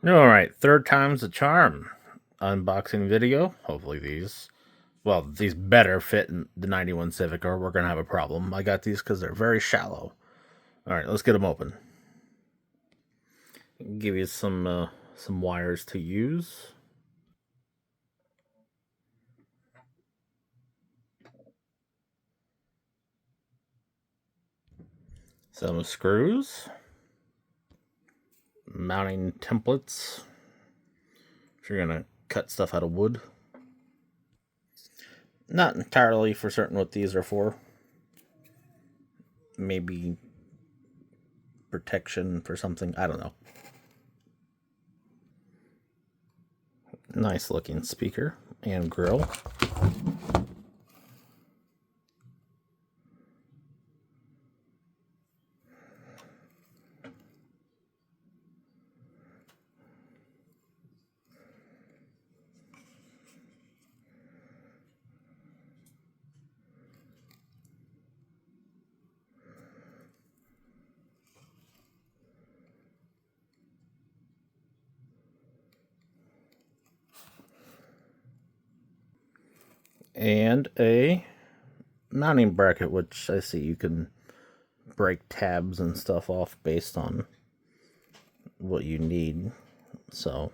Alright, third time's the charm. Unboxing video. Hopefully these better fit in the 91 Civic or we're going to have a problem. I got these because they're very shallow. Alright, let's get them open. Give you some wires to use. Some screws. Mounting templates. If you're going to cut stuff out of wood. Not entirely for certain what these are for. Maybe protection for something. I don't know. Nice looking speaker and grill. And a mounting bracket, which I see you can break tabs and stuff off based on what you need. So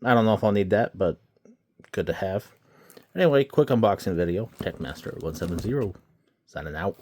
I don't know if I'll need that, but good to have. Anyway, quick unboxing video. Techmaster 170 signing out.